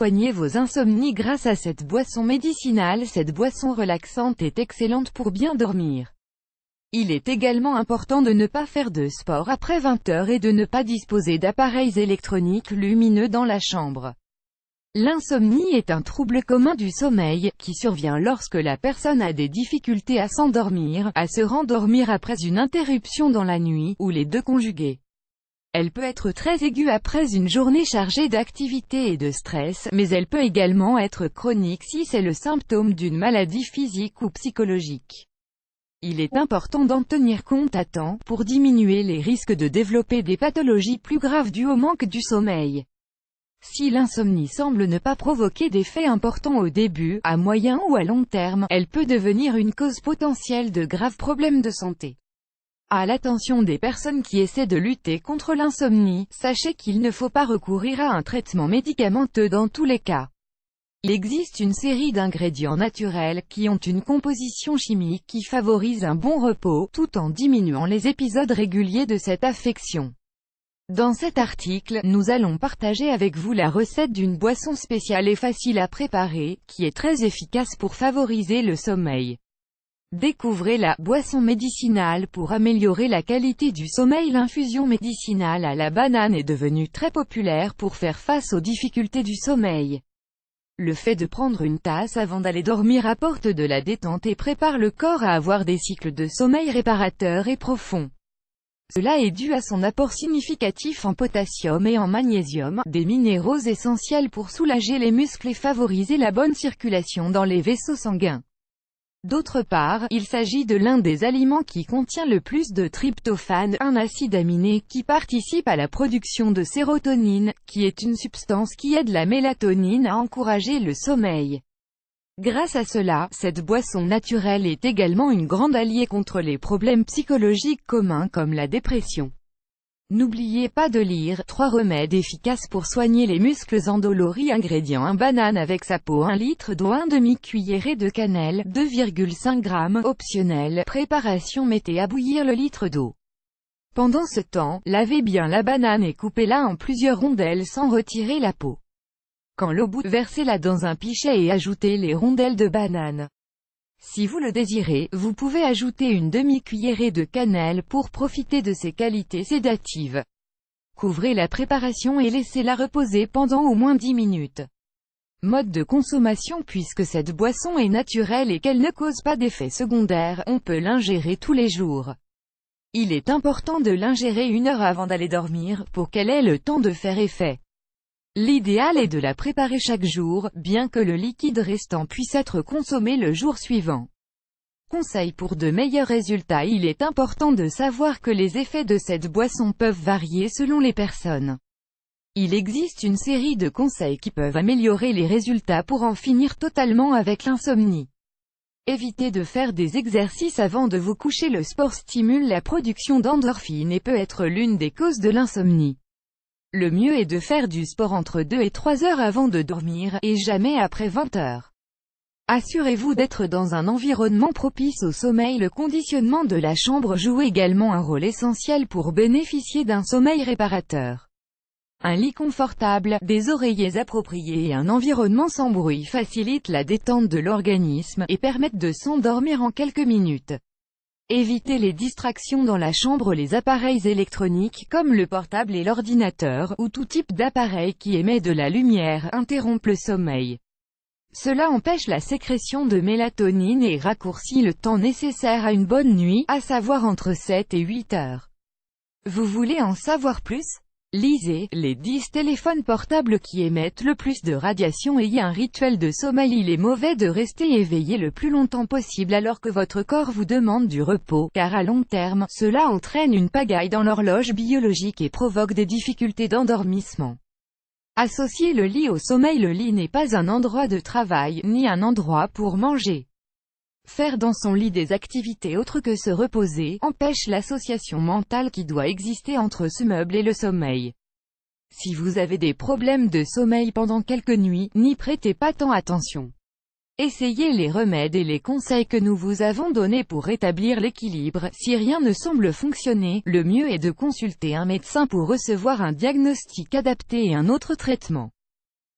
soigner vos insomnies grâce à cette boisson médicinale. Cette boisson relaxante est excellente pour bien dormir. Il est également important de ne pas faire de sport après 20 heures et de ne pas disposer d'appareils électroniques lumineux dans la chambre. L'insomnie est un trouble commun du sommeil, qui survient lorsque la personne a des difficultés à s'endormir, à se rendormir après une interruption dans la nuit, ou les deux conjugués. Elle peut être très aiguë après une journée chargée d'activités et de stress, mais elle peut également être chronique si c'est le symptôme d'une maladie physique ou psychologique. Il est important d'en tenir compte à temps, pour diminuer les risques de développer des pathologies plus graves dues au manque du sommeil. Si l'insomnie semble ne pas provoquer d'effets importants au début, à moyen ou à long terme, elle peut devenir une cause potentielle de graves problèmes de santé. À l'attention des personnes qui essaient de lutter contre l'insomnie, sachez qu'il ne faut pas recourir à un traitement médicamenteux dans tous les cas. Il existe une série d'ingrédients naturels qui ont une composition chimique qui favorise un bon repos, tout en diminuant les épisodes réguliers de cette affection. Dans cet article, nous allons partager avec vous la recette d'une boisson spéciale et facile à préparer, qui est très efficace pour favoriser le sommeil. Découvrez la boisson médicinale pour améliorer la qualité du sommeil. L'infusion médicinale à la banane est devenue très populaire pour faire face aux difficultés du sommeil. Le fait de prendre une tasse avant d'aller dormir apporte de la détente et prépare le corps à avoir des cycles de sommeil réparateurs et profonds. Cela est dû à son apport significatif en potassium et en magnésium, des minéraux essentiels pour soulager les muscles et favoriser la bonne circulation dans les vaisseaux sanguins. D'autre part, il s'agit de l'un des aliments qui contient le plus de tryptophane, un acide aminé qui participe à la production de sérotonine, qui est une substance qui aide la mélatonine à encourager le sommeil. Grâce à cela, cette boisson naturelle est également une grande alliée contre les problèmes psychologiques communs comme la dépression. N'oubliez pas de lire 3 remèdes efficaces pour soigner les muscles endoloris. Ingrédients: 1 banane avec sa peau, 1 litre d'eau, 1 demi-cuillerée de cannelle, 2,5 g. Optionnel. Préparation: mettez à bouillir le litre d'eau. Pendant ce temps, lavez bien la banane et coupez-la en plusieurs rondelles sans retirer la peau. Quand l'eau bout, versez-la dans un pichet et ajoutez les rondelles de banane. Si vous le désirez, vous pouvez ajouter une demi-cuillerée de cannelle pour profiter de ses qualités sédatives. Couvrez la préparation et laissez-la reposer pendant au moins 10 minutes. Mode de consommation: puisque cette boisson est naturelle et qu'elle ne cause pas d'effets secondaires, on peut l'ingérer tous les jours. Il est important de l'ingérer 1 heure avant d'aller dormir, pour qu'elle ait le temps de faire effet. L'idéal est de la préparer chaque jour, bien que le liquide restant puisse être consommé le jour suivant. Conseil pour de meilleurs résultats: il est important de savoir que les effets de cette boisson peuvent varier selon les personnes. Il existe une série de conseils qui peuvent améliorer les résultats pour en finir totalement avec l'insomnie. Évitez de faire des exercices avant de vous coucher. Le sport stimule la production d'endorphines et peut être l'une des causes de l'insomnie. Le mieux est de faire du sport entre 2 et 3 heures avant de dormir, et jamais après 20 heures. Assurez-vous d'être dans un environnement propice au sommeil. Le conditionnement de la chambre joue également un rôle essentiel pour bénéficier d'un sommeil réparateur. Un lit confortable, des oreillers appropriés et un environnement sans bruit facilitent la détente de l'organisme, et permettent de s'endormir en quelques minutes. Évitez les distractions dans la chambre. Les appareils électroniques, comme le portable et l'ordinateur, ou tout type d'appareil qui émet de la lumière, interrompent le sommeil. Cela empêche la sécrétion de mélatonine et raccourcit le temps nécessaire à une bonne nuit, à savoir entre 7 et 8 heures. Vous voulez en savoir plus? Lisez les 10 téléphones portables qui émettent le plus de radiation. Ayez un rituel de sommeil. Il est mauvais de rester éveillé le plus longtemps possible alors que votre corps vous demande du repos, car à long terme, cela entraîne une pagaille dans l'horloge biologique et provoque des difficultés d'endormissement. Associez le lit au sommeil. Le lit n'est pas un endroit de travail, ni un endroit pour manger. Faire dans son lit des activités autres que se reposer, empêche l'association mentale qui doit exister entre ce meuble et le sommeil. Si vous avez des problèmes de sommeil pendant quelques nuits, n'y prêtez pas tant attention. Essayez les remèdes et les conseils que nous vous avons donnés pour rétablir l'équilibre. Si rien ne semble fonctionner, le mieux est de consulter un médecin pour recevoir un diagnostic adapté et un autre traitement.